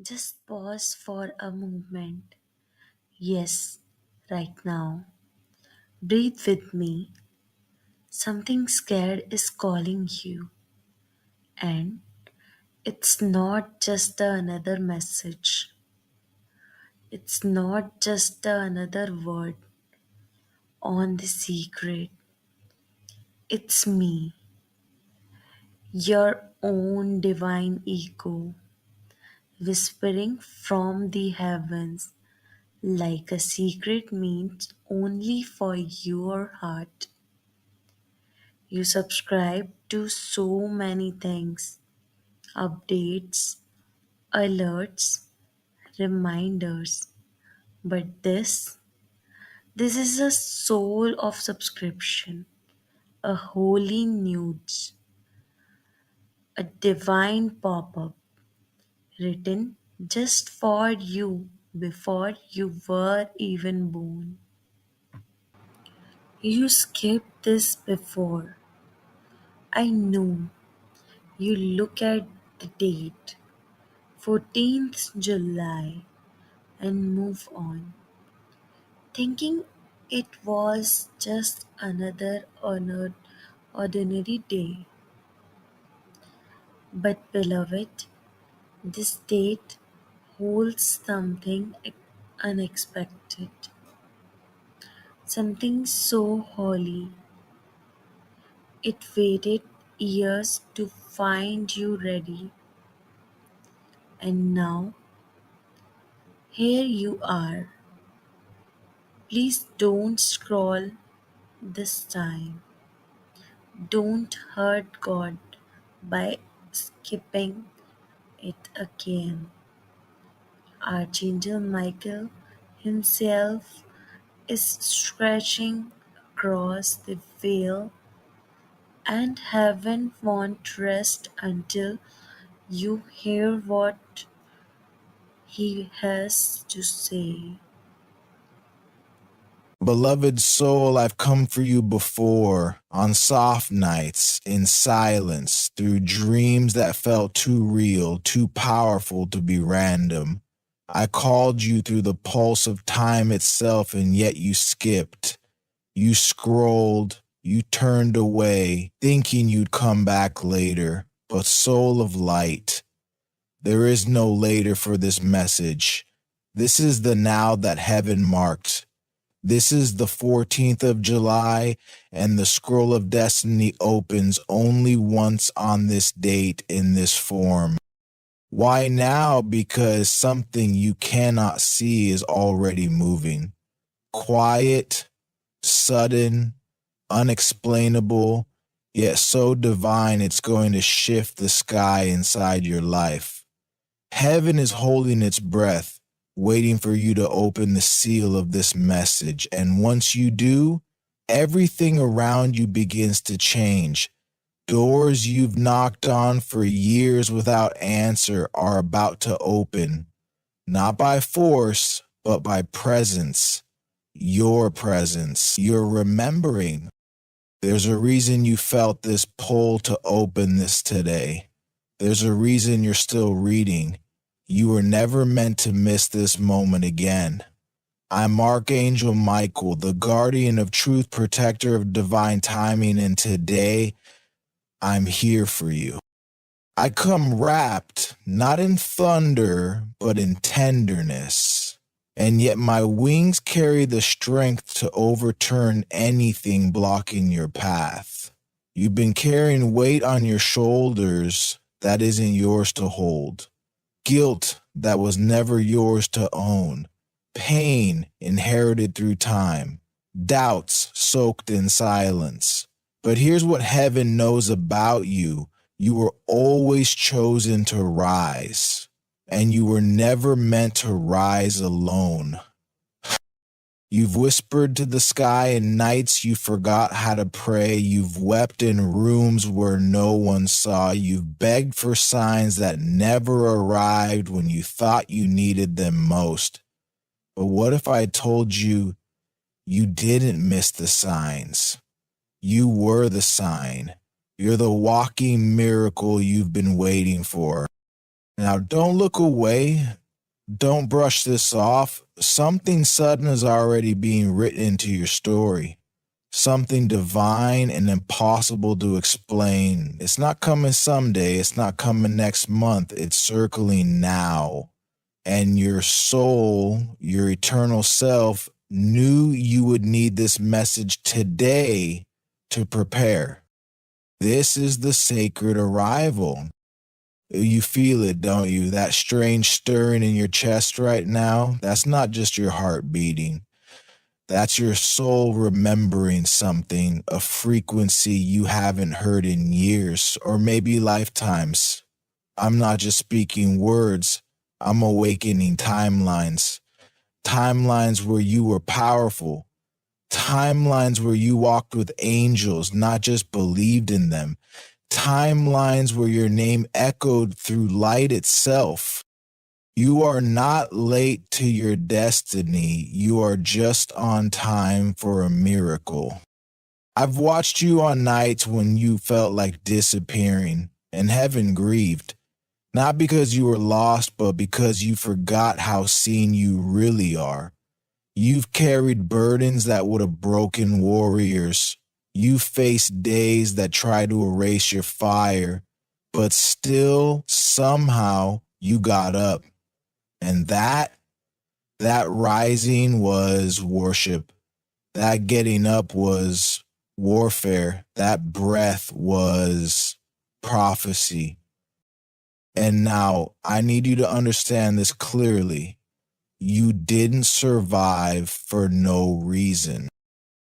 Just pause for a moment. Yes, right now. Breathe with me. Something scared is calling you. And it's not just another message, it's not just another word on the secret. It's me, your own divine ego, whispering from the heavens like a secret meant only for your heart. You subscribe to so many things, updates, alerts, reminders. But this is a soul of subscription, a holy nudes, a divine pop-up written just for you before you were even born. You skipped this before. I know. You look at the date, 14th July, and move on, thinking it was just another ordinary day. But, beloved, this date holds something unexpected, something so holy. It waited years to find you ready, and now here you are. Please don't scroll this time. Don't hurt God by skipping it again. Archangel Michael himself is stretching across the veil, and heaven won't rest until you hear what he has to say. Beloved soul, I've come for you before, on soft nights, in silence, through dreams that felt too real, too powerful to be random. I called you through the pulse of time itself, and yet you skipped. You scrolled, you turned away, thinking you'd come back later. But soul of light, there is no later for this message. This is the now that heaven marked. This is the 14th of July, and the scroll of destiny opens only once on this date in this form. Why now? Because something you cannot see is already moving. Quiet, sudden, unexplainable, yet so divine it's going to shift the sky inside your life. Heaven is holding its breath, waiting for you to open the seal of this message. And once you do, everything around you begins to change. Doors you've knocked on for years without answer are about to open, not by force, but by presence. Your presence. You're remembering. There's a reason you felt this pull to open this today. There's a reason you're still reading. You were never meant to miss this moment again. I'm Archangel Michael, the guardian of truth, protector of divine timing, and today I'm here for you. I come wrapped, not in thunder, but in tenderness. And yet my wings carry the strength to overturn anything blocking your path. You've been carrying weight on your shoulders that isn't yours to hold. Guilt that was never yours to own. Pain inherited through time. Doubts soaked in silence. But here's what heaven knows about you. You were always chosen to rise, and you were never meant to rise alone. You've whispered to the sky in nights you forgot how to pray. You've wept in rooms where no one saw. You've begged for signs that never arrived when you thought you needed them most. But what if I told you you didn't miss the signs? You were the sign. You're the walking miracle you've been waiting for. Now, don't look away. Don't brush this off. Something sudden is already being written into your story. Something divine and impossible to explain. It's not coming someday. It's not coming next month. It's circling now. And your soul, your eternal self, knew you would need this message today to prepare. This is the sacred arrival. You feel it, don't you? That strange stirring in your chest right now, that's not just your heart beating. That's your soul remembering something, a frequency you haven't heard in years or maybe lifetimes. I'm not just speaking words, I'm awakening timelines. Timelines where you were powerful. Timelines where you walked with angels, not just believed in them. Timelines where your name echoed through light itself. You are not late to your destiny. You are just on time for a miracle. I've watched you on nights when you felt like disappearing, and heaven grieved. Not because you were lost, but because you forgot how seen you really are. You've carried burdens that would have broken warriors. You faced days that try to erase your fire, but still, somehow, you got up. And that rising was worship. That getting up was warfare. That breath was prophecy. And now I need you to understand this clearly. You didn't survive for no reason.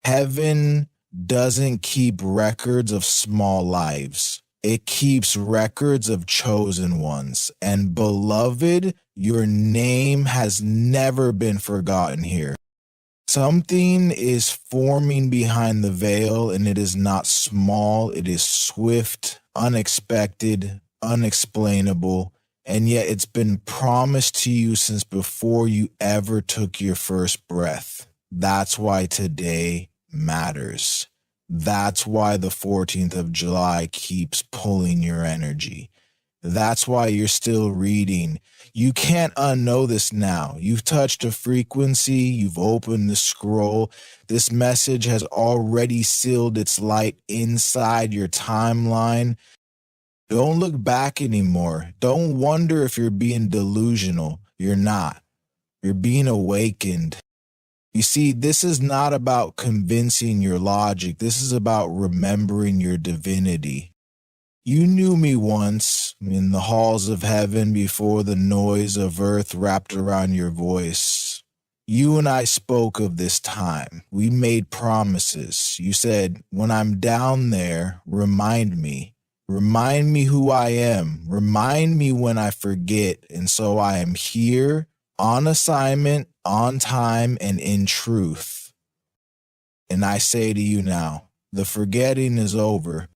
Heaven doesn't keep records of small lives. It keeps records of chosen ones. And beloved, your name has never been forgotten here. Something is forming behind the veil, and it is not small. It is swift, unexpected, unexplainable, and yet it's been promised to you since before you ever took your first breath. That's why today matters. That's why the 14th of July keeps pulling your energy. That's why you're still reading. You can't unknow this now. You've touched a frequency. You've opened the scroll. This message has already sealed its light inside your timeline. Don't look back anymore. Don't wonder if you're being delusional. You're not. You're being awakened. You see, this is not about convincing your logic. This is about remembering your divinity. You knew me once in the halls of heaven before the noise of earth wrapped around your voice. You and I spoke of this time. We made promises. You said, when I'm down there, remind me. Remind me who I am. Remind me when I forget. And so I am here, on assignment, on time, and in truth. And I say to you now, the forgetting is over.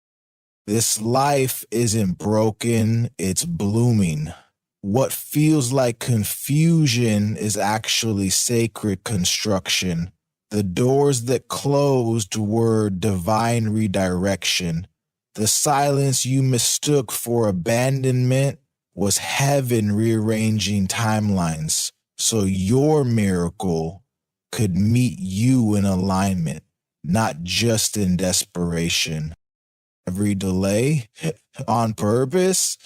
This life isn't broken, it's blooming. What feels like confusion is actually sacred construction. The doors that closed were divine redirection. The silence you mistook for abandonment was heaven rearranging timelines so your miracle could meet you in alignment, not just in desperation. Every delay on purpose,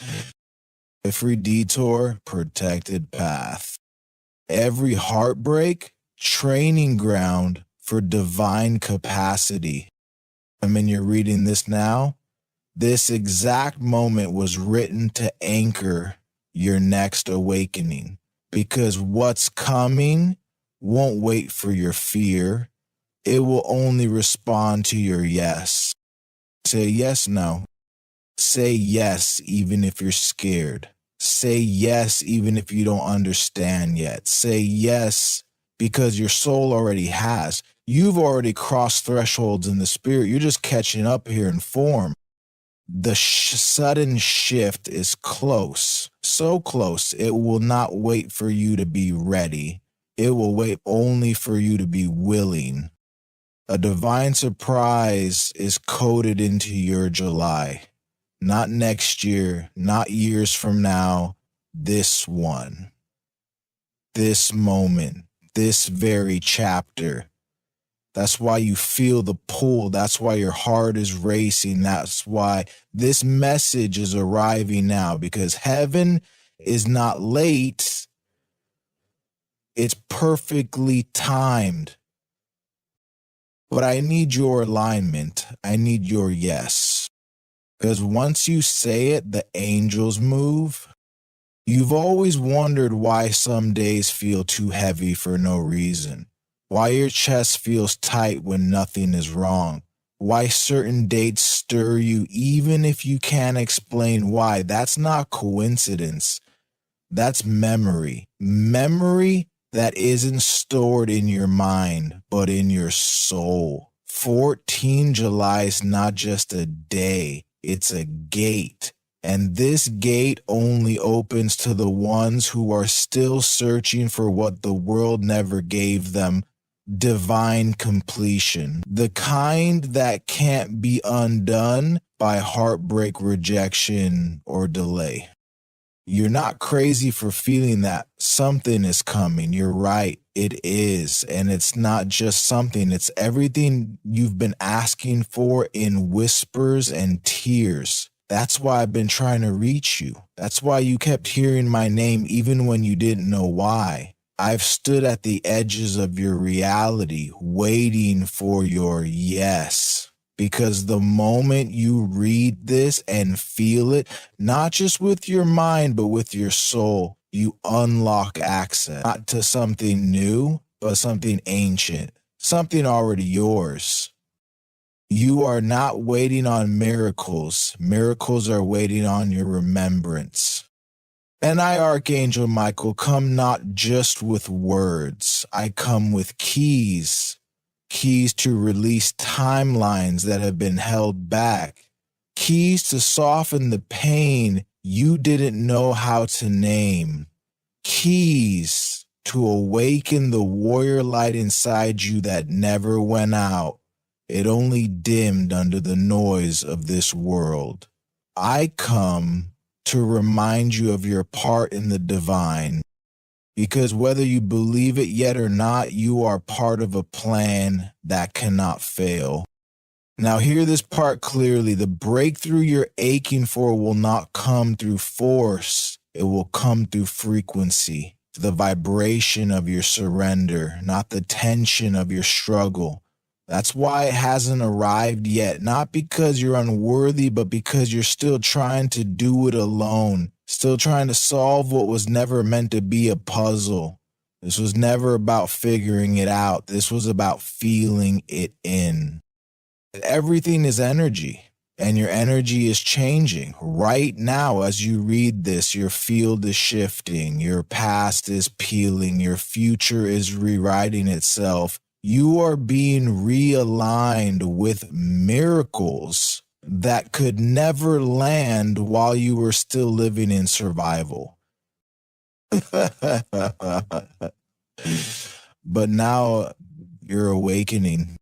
every detour, protected path. Every heartbreak, training ground for divine capacity. I mean, you're reading this now. This exact moment was written to anchor your next awakening, because what's coming won't wait for your fear. It will only respond to your yes. Say yes now. Say yes even if you're scared. Say yes even if you don't understand yet. Say yes because your soul already has. You've already crossed thresholds in the spirit. You're just catching up here in form. The sudden shift is close, so close, it will not wait for you to be ready. It will wait only for you to be willing. A divine surprise is coded into your July. Not next year, not years from now, this one, this moment, this very chapter. That's why you feel the pull. That's why your heart is racing. That's why this message is arriving now, because heaven is not late. It's perfectly timed. But I need your alignment. I need your yes. Because once you say it, the angels move. You've always wondered why some days feel too heavy for no reason. Why your chest feels tight when nothing is wrong. Why certain dates stir you even if you can't explain why. That's not coincidence. That's memory. Memory that isn't stored in your mind, but in your soul. 14 July is not just a day, it's a gate. And this gate only opens to the ones who are still searching for what the world never gave them: divine completion. The kind that can't be undone by heartbreak, rejection, or delay. You're not crazy for feeling that something is coming. You're right. It is. And it's not just something, it's everything you've been asking for in whispers and tears. That's why I've been trying to reach you. That's why you kept hearing my name even when you didn't know why. I've stood at the edges of your reality, waiting for your yes. Because the moment you read this and feel it, not just with your mind, but with your soul, you unlock access, not to something new, but something ancient, something already yours. You are not waiting on miracles. Miracles are waiting on your remembrance. And I, Archangel Michael, come not just with words. I come with keys. Keys to release timelines that have been held back. Keys to soften the pain you didn't know how to name. Keys to awaken the warrior light inside you that never went out. It only dimmed under the noise of this world. I come to remind you of your part in the divine, because whether you believe it yet or not, you are part of a plan that cannot fail. Now, hear this part clearly. The breakthrough you're aching for will not come through force. It will come through frequency, the vibration of your surrender, not the tension of your struggle. That's why it hasn't arrived yet, not because you're unworthy, but because you're still trying to do it alone, still trying to solve what was never meant to be a puzzle. This was never about figuring it out. This was about feeling it in. Everything is energy, and your energy is changing. Right now, as you read this, your field is shifting, your past is peeling, your future is rewriting itself. You are being realigned with miracles that could never land while you were still living in survival. But now you're awakening.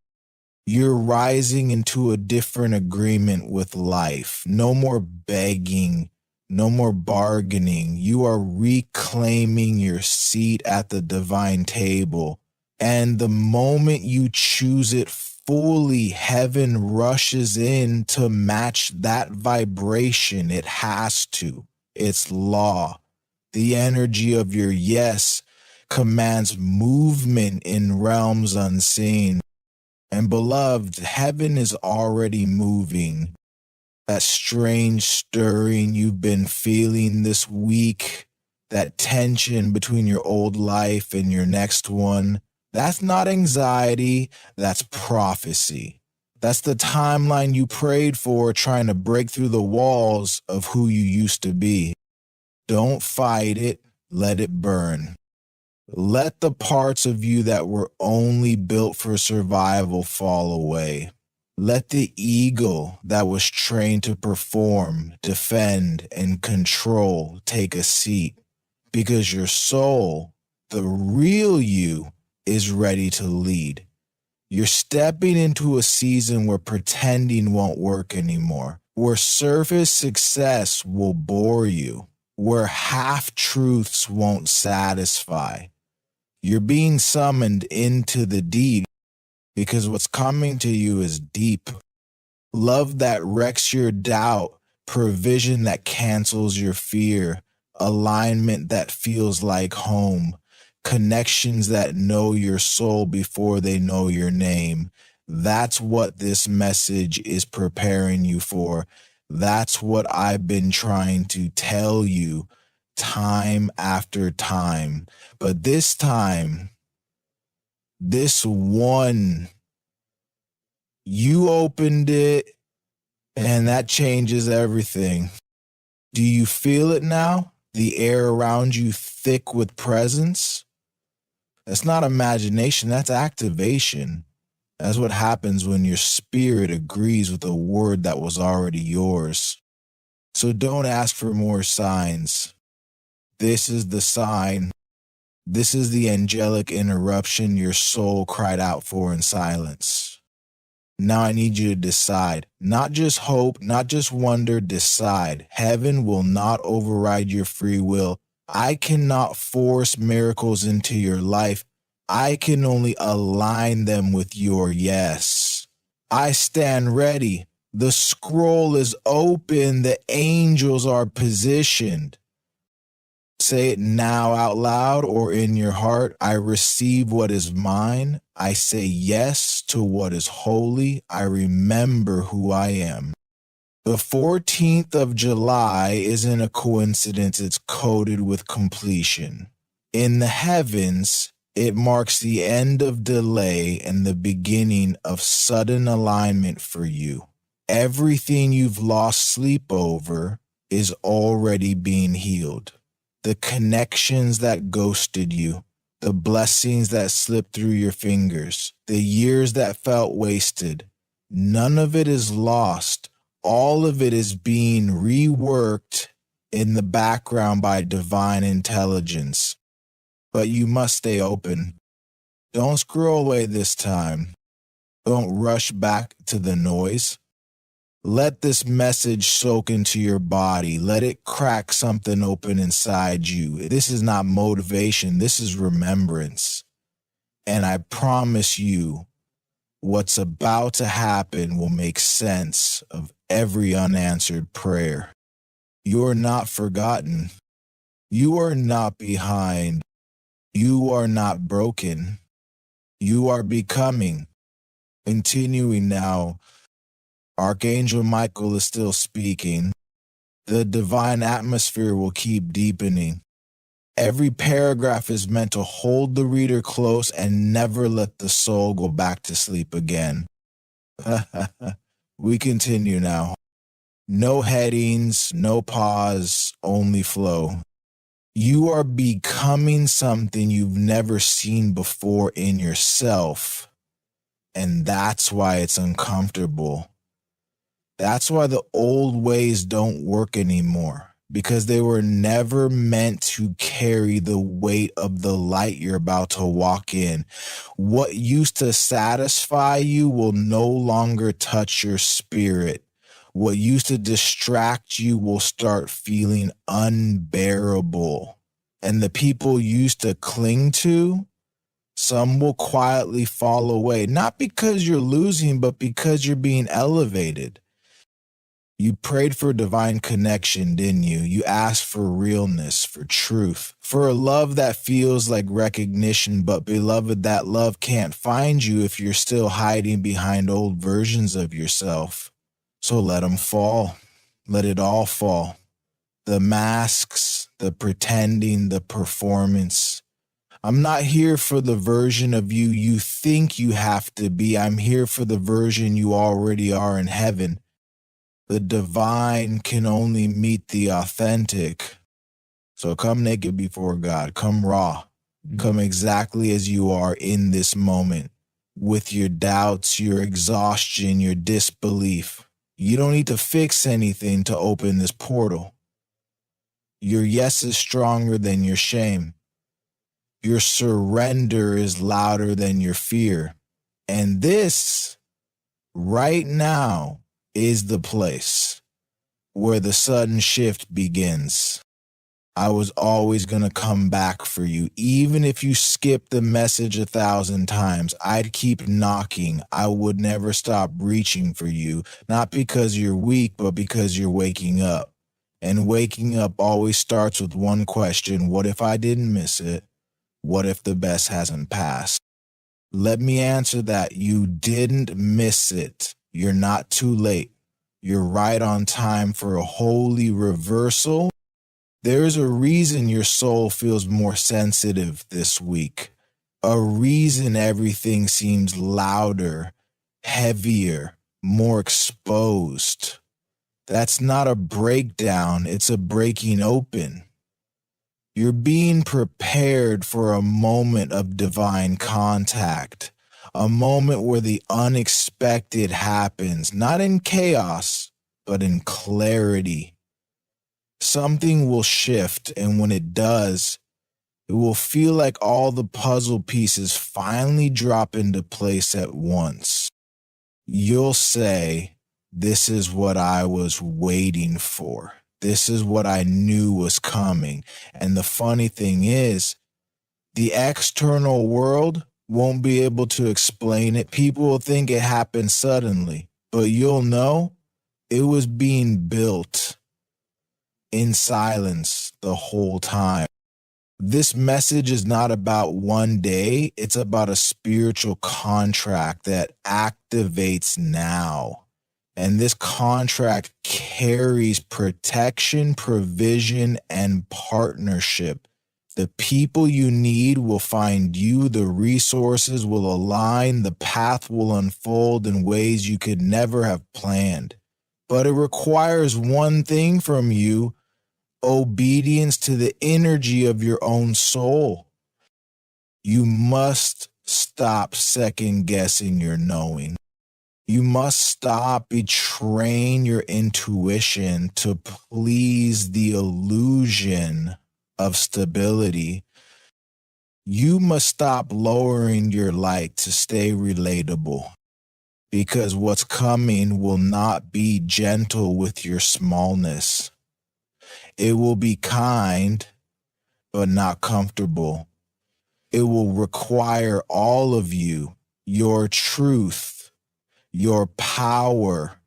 You're rising into a different agreement with life. No more begging, no more bargaining. You are reclaiming your seat at the divine table. And the moment you choose it fully, heaven rushes in to match that vibration. It has to. It's law. The energy of your yes commands movement in realms unseen. And beloved, heaven is already moving. That strange stirring you've been feeling this week, that tension between your old life and your next one, that's not anxiety, that's prophecy. That's the timeline you prayed for, trying to break through the walls of who you used to be. Don't fight it, let it burn. Let the parts of you that were only built for survival fall away. Let the ego that was trained to perform, defend, and control take a seat, because your soul, the real you, is ready to lead. You're stepping into a season where pretending won't work anymore, where surface success will bore you. where half truths won't satisfy. You're being summoned into the deep because what's coming to you is deep. Love that wrecks your doubt, provision that cancels your fear, alignment that feels like home, connections that know your soul before they know your name. That's what this message is preparing you for. That's what I've been trying to tell you time after time. But this time, this one, you opened it, and that changes everything. Do you feel it now? The air around you thick with presence? That's not imagination, that's activation. That's what happens when your spirit agrees with a word that was already yours. So don't ask for more signs. This is the sign. This is the angelic interruption your soul cried out for in silence. Now I need you to decide. Not just hope, not just wonder, decide. Heaven will not override your free will. I cannot force miracles into your life. I can only align them with your yes. I stand ready. The scroll is open. The angels are positioned. Say it now out loud or in your heart. I receive what is mine. I say yes to what is holy. I remember who I am. The 14th of July isn't a coincidence. It's coded with completion. In the heavens, it marks the end of delay and the beginning of sudden alignment for you. Everything you've lost sleep over is already being healed. The connections that ghosted you, the blessings that slipped through your fingers, the years that felt wasted, none of it is lost. All of it is being reworked in the background by divine intelligence. But you must stay open. Don't scroll away this time. Don't rush back to the noise. Let this message soak into your body. Let it crack something open inside you. This is not motivation. This is remembrance. And I promise you, what's about to happen will make sense of every unanswered prayer. You're not forgotten. You are not behind. You are not broken. You are becoming. Continuing now. Archangel Michael is still speaking. The divine atmosphere will keep deepening. Every paragraph is meant to hold the reader close and never let the soul go back to sleep again. We continue now. No headings, no pause, only flow. You are becoming something you've never seen before in yourself, and that's why it's uncomfortable. That's why the old ways don't work anymore, because they were never meant to carry the weight of the light you're about to walk in. What used to satisfy you will no longer touch your spirit. What used to distract you will start feeling unbearable. And the people you used to cling to, some will quietly fall away, not because you're losing, but because you're being elevated. You prayed for divine connection, didn't you? You asked for realness, for truth, for a love that feels like recognition, but beloved, that love can't find you if you're still hiding behind old versions of yourself. So let them fall. Let it all fall. The masks, the pretending, the performance. I'm not here for the version of you you think you have to be. I'm here for the version you already are in heaven. The divine can only meet the authentic. So come naked before God. Come raw. Come exactly as you are in this moment, with your doubts, your exhaustion, your disbelief. You don't need to fix anything to open this portal. Your yes is stronger than your shame. Your surrender is louder than your fear. And this, right now, is the place where the sudden shift begins. I was always going to come back for you. Even if you skipped the message 1,000 times, I'd keep knocking. I would never stop reaching for you, not because you're weak, but because you're waking up. And waking up always starts with one question: what if I didn't miss it? What if the best hasn't passed? Let me answer that. You didn't miss it. You're not too late. You're right on time for a holy reversal. There's a reason your soul feels more sensitive this week. A reason everything seems louder, heavier, more exposed. That's not a breakdown, it's a breaking open. You're being prepared for a moment of divine contact, a moment where the unexpected happens, not in chaos, but in clarity. Something will shift, and when it does, it will feel like all the puzzle pieces finally drop into place at once. You'll say, "This is what I was waiting for. This is what I knew was coming." And the funny thing is, the external world won't be able to explain it. People will think it happened suddenly, but you'll know it was being built in silence the whole time. This message is not about one day, it's about a spiritual contract that activates now. And this contract carries protection, provision, and partnership. The people you need will find you, the resources will align, the path will unfold in ways you could never have planned. But it requires one thing from you: obedience to the energy of your own soul. You must stop second guessing your knowing. You must stop betraying your intuition to please the illusion of stability. You must stop lowering your light to stay relatable, because what's coming will not be gentle with your smallness. It will be kind, but not comfortable. It will require all of you, your truth, your power,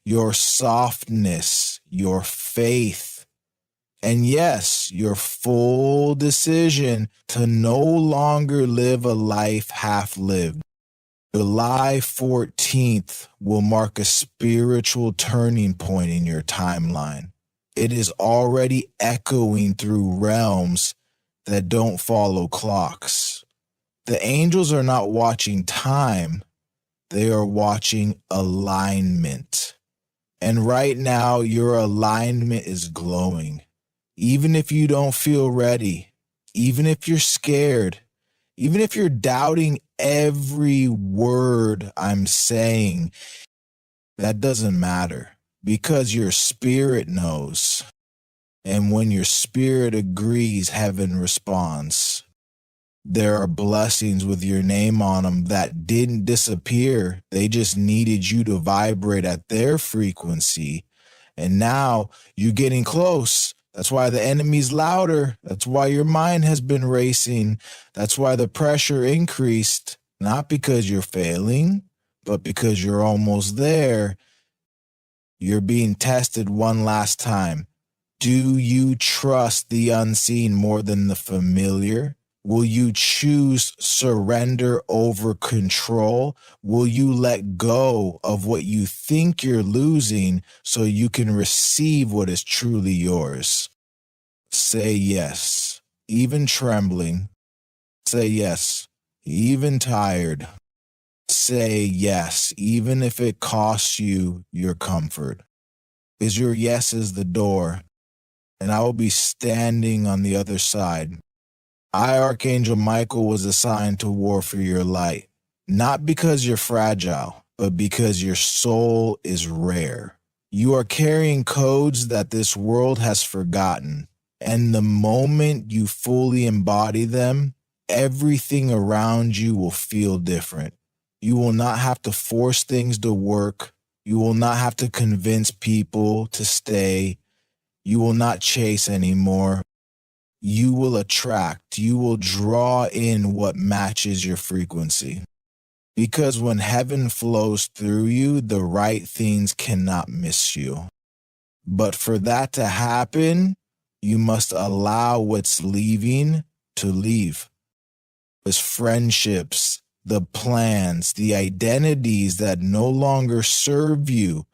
your softness, your faith, and yes, your full decision to no longer live a life half lived. July 14th will mark a spiritual turning point in your timeline. It is already echoing through realms that don't follow clocks. The angels are not watching time, they are watching alignment. And right now, your alignment is glowing. Even if you don't feel ready, even if you're scared, even if you're doubting every word I'm saying, that doesn't matter, because your spirit knows. And when your spirit agrees, heaven responds. There are blessings with your name on them that didn't disappear. They just needed you to vibrate at their frequency. And now you're getting close. That's why the enemy's louder. That's why your mind has been racing. That's why the pressure increased. Not because you're failing, but because you're almost there. You're being tested one last time. Do you trust the unseen more than the familiar? Will you choose surrender over control? Will you let go of what you think you're losing so you can receive what is truly yours? Say yes, even trembling. Say yes, even tired. Say yes, even if it costs you your comfort. Is your yes is the door, and I will be standing on the other side. I, Archangel Michael, was assigned to war for your light, not because you're fragile, but because your soul is rare. You are carrying codes that this world has forgotten, and the moment you fully embody them, everything around you will feel different. You will not have to force things to work. You will not have to convince people to stay. You will not chase anymore. you will attract, you will draw in what matches your frequency. Because when heaven flows through you, the right things cannot miss you. But for that to happen, you must allow what's leaving to leave. It's friendships, the plans, the identities that no longer serve you.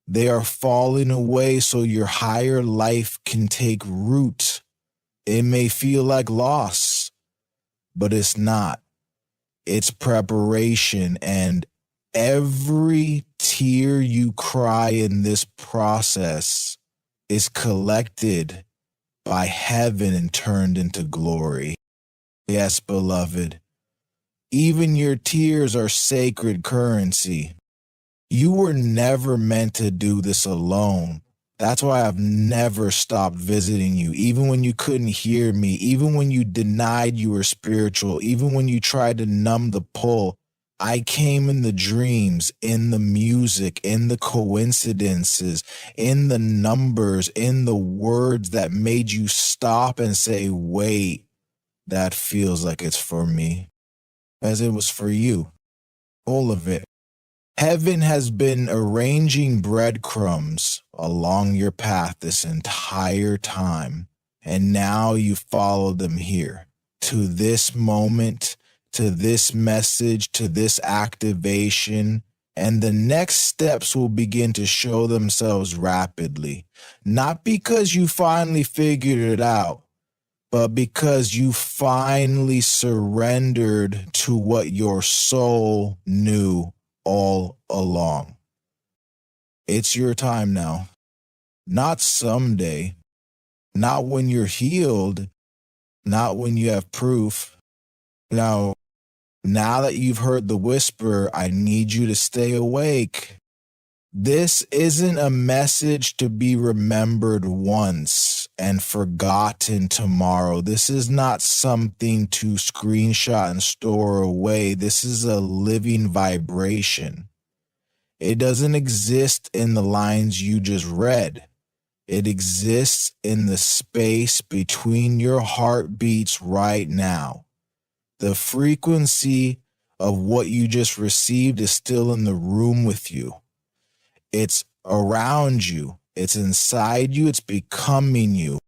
They are falling away so your higher life can take root. It may feel like loss, but it's not. It's preparation, and every tear you cry in this process is collected by heaven and turned into glory. Yes, beloved, even your tears are sacred currency. You were never meant to do this alone. That's why I've never stopped visiting you, even when you couldn't hear me, even when you denied you were spiritual, even when you tried to numb the pull. I came in the dreams, in the music, in the coincidences, in the numbers, in the words that made you stop and say, wait, that feels like it's for me, as it was for you. All of it. Heaven has been arranging breadcrumbs along your path this entire time, and now you follow them here to this moment, to this message, to this activation, and the next steps will begin to show themselves rapidly. Not because you finally figured it out, but because you finally surrendered to what your soul knew all along. It's your time now. Not someday, not when you're healed, not when you have proof. Now that you've heard the whisper, I need you to stay awake. This isn't a message to be remembered once and forgotten tomorrow. This is not something to screenshot and store away. This is a living vibration. It doesn't exist in the lines you just read. It exists in the space between your heartbeats right now. The frequency of what you just received is still in the room with you. It's around you. It's inside you. It's becoming you.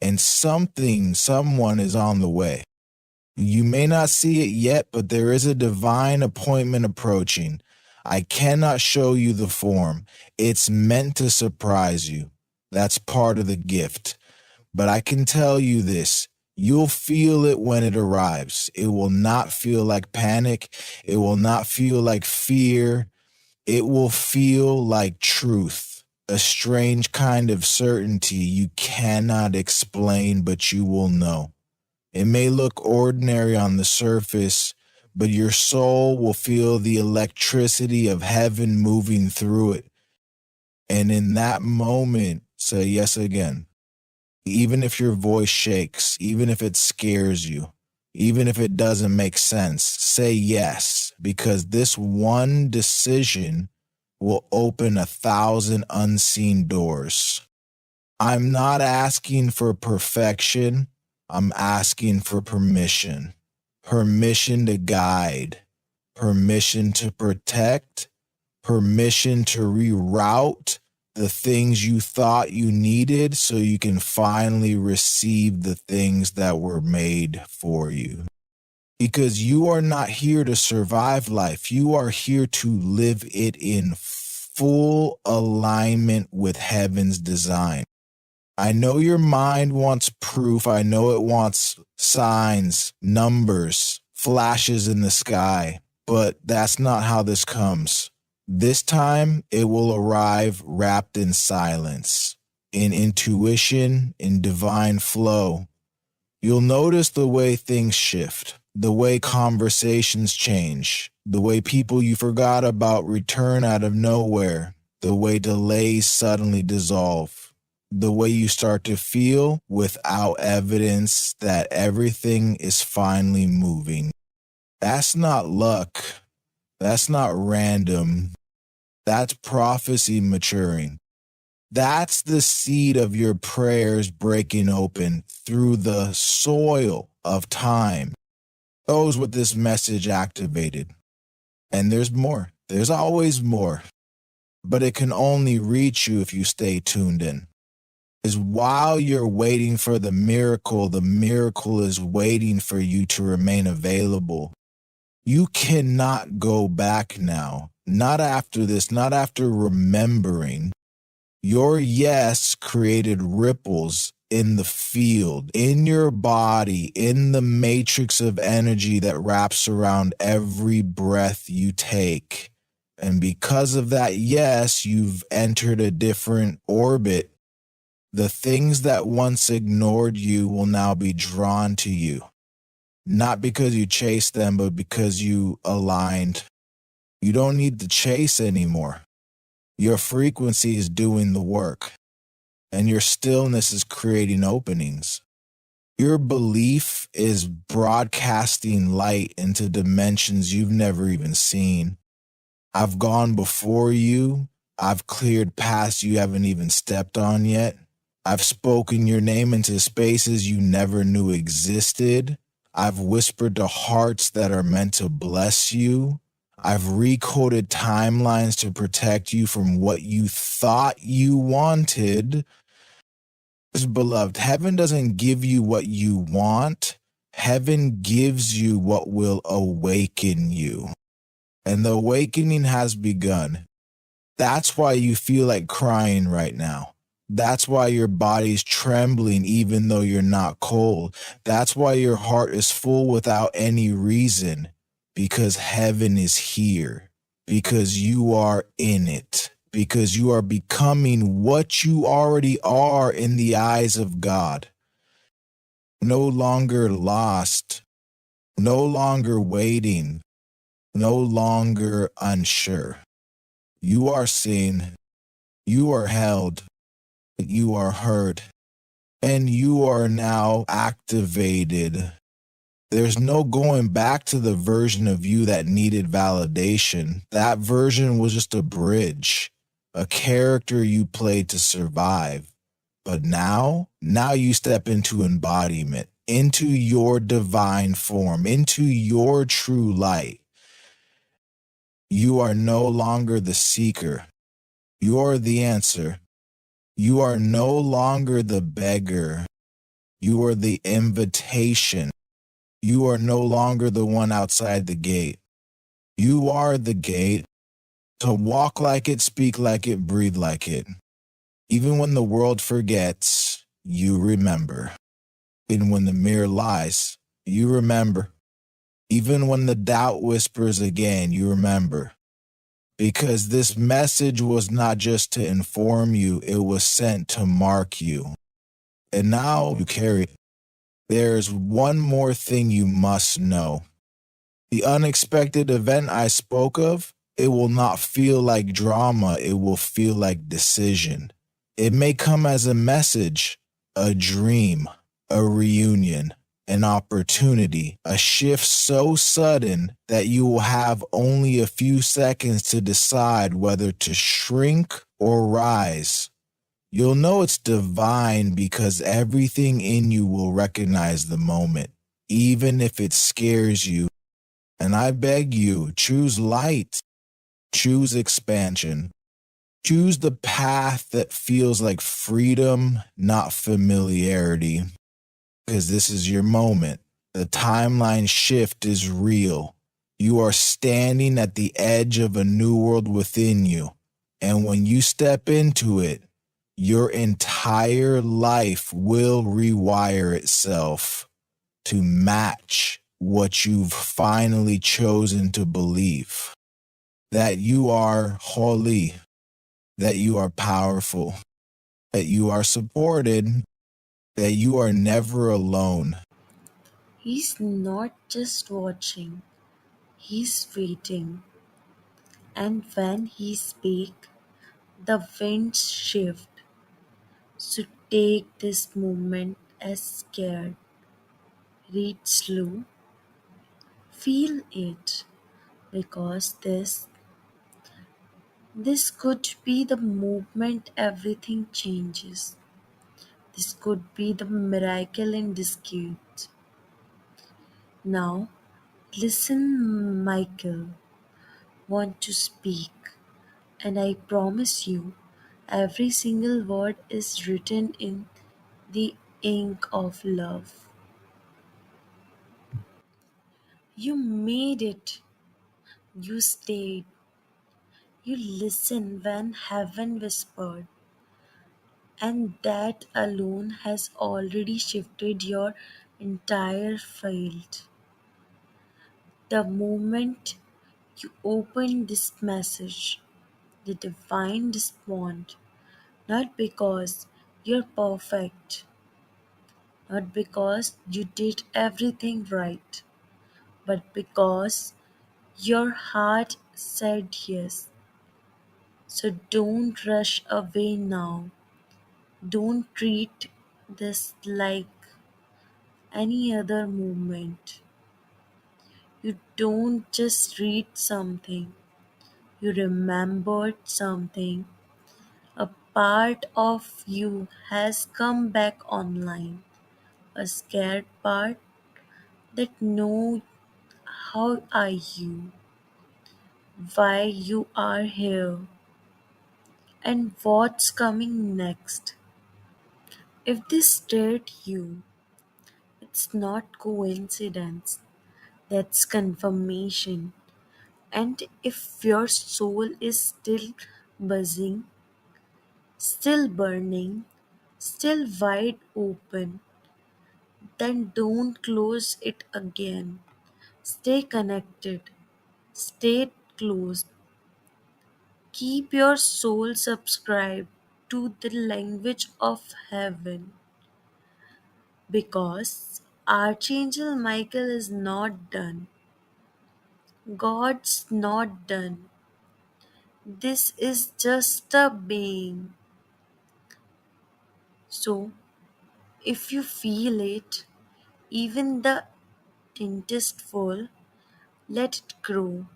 And someone is on the way. You may not see it yet, but there is a divine appointment approaching. I cannot show you the form. It's meant to surprise you. That's part of the gift. But I can tell you this. You'll feel it when it arrives. It will not feel like panic. It will not feel like fear. It will feel like truth, a strange kind of certainty you cannot explain, but you will know. It may look ordinary on the surface, but your soul will feel the electricity of heaven moving through it. And in that moment, say yes again. Even if your voice shakes, even if it scares you, even if it doesn't make sense, say yes, because this one decision will open 1,000 unseen doors. I'm not asking for perfection. I'm asking for permission. Permission to guide, permission to protect, permission to reroute the things you thought you needed so you can finally receive the things that were made for you. Because you are not here to survive life. You are here to live it in full alignment with heaven's design. I know your mind wants proof. I know it wants signs, numbers, flashes in the sky, but that's not how this comes. This time, it will arrive wrapped in silence, in intuition, in divine flow. You'll notice the way things shift, the way conversations change, the way people you forgot about return out of nowhere, the way delays suddenly dissolve, the way you start to feel without evidence that everything is finally moving. That's not luck. That's not random. That's prophecy maturing. That's the seed of your prayers breaking open through the soil of time. Those what this message activated. And there's more. There's always more. But it can only reach you if you stay tuned in. Is while you're waiting for the miracle is waiting for you to remain available. You cannot go back now. Not after this, not after remembering. Your yes created ripples in the field, in your body, in the matrix of energy that wraps around every breath you take. And because of that yes, you've entered a different orbit. The things that once ignored you will now be drawn to you. Not because you chased them, but because you aligned. You don't need to chase anymore. Your frequency is doing the work, and your stillness is creating openings. Your belief is broadcasting light into dimensions you've never even seen. I've gone before you. I've cleared paths you haven't even stepped on yet. I've spoken your name into spaces you never knew existed. I've whispered to hearts that are meant to bless you. I've recoded timelines to protect you from what you thought you wanted. Beloved, heaven doesn't give you what you want. Heaven gives you what will awaken you. And the awakening has begun. That's why you feel like crying right now. That's why your body's trembling even though you're not cold. That's why your heart is full without any reason. Because heaven is here. Because you are in it. Because you are becoming what you already are in the eyes of God. No longer lost. No longer waiting. No longer unsure. You are seen. You are held. You are heard, and you are now activated. There's no going back to the version of you that needed validation. That version was just a bridge, a character you played to survive. But now you step into embodiment, into your divine form, into your true light. You are no longer the seeker. You are the answer. You are no longer the beggar. You are the invitation. You are no longer the one outside the gate. You are the gate. To walk like it, speak like it, breathe like it. Even when the world forgets, you remember. Even when the mirror lies, you remember. Even when the doubt whispers again, you remember. Because this message was not just to inform you, it was sent to mark you. And now you carry it. There's one more thing you must know. The unexpected event I spoke of, it will not feel like drama, it will feel like decision. It may come as a message, a dream, a reunion, an opportunity, a shift so sudden that you will have only a few seconds to decide whether to shrink or rise. You'll know it's divine because everything in you will recognize the moment, even if it scares you. And I beg you, choose light, choose expansion, choose the path that feels like freedom, not familiarity, because this is your moment. The timeline shift is real. You are standing at the edge of a new world within you. And when you step into it, your entire life will rewire itself to match what you've finally chosen to believe. That you are holy, that you are powerful, that you are supported, that you are never alone. He's not just watching, he's waiting. And when he speaks, the winds shift. So take this moment as scared. Read slow, feel it, because this This could be the moment everything changes. This could be the miracle in disguise. Now, listen, Michael. Want to speak, and I promise you, every single word is written in the ink of love. You made it. You stayed. You listened when heaven whispered, and that alone has already shifted your entire field. The moment you open this message, the divine respond, not because you're perfect, not because you did everything right, but because your heart said yes. So don't rush away now. Don't treat this like any other moment. You don't just read something, you remembered something. A part of you has come back online. A scared part that know how are you, why you are here, and what's coming next. If this stirred you, it's not coincidence, that's confirmation. And if your soul is still buzzing, still burning, still wide open, then don't close it again. Stay connected, stay close, keep your soul subscribed to the language of heaven, because Archangel Michael is not done. God's not done. This is just a being. So, if you feel it, even the tiniest full, let it grow.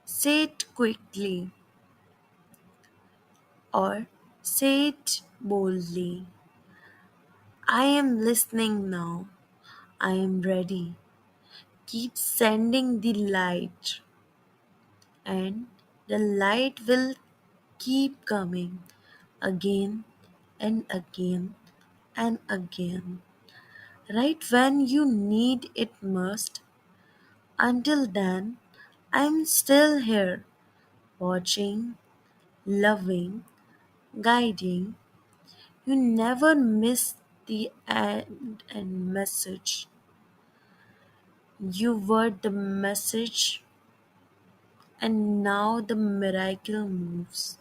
Say it quickly or say it boldly. I am listening now. I am ready. Keep sending the light, and the light will keep coming again and again and again. Right when you need it most. Until then, I'm still here, watching, loving, guiding. You never miss the end and message. You were the message, and now the miracle moves.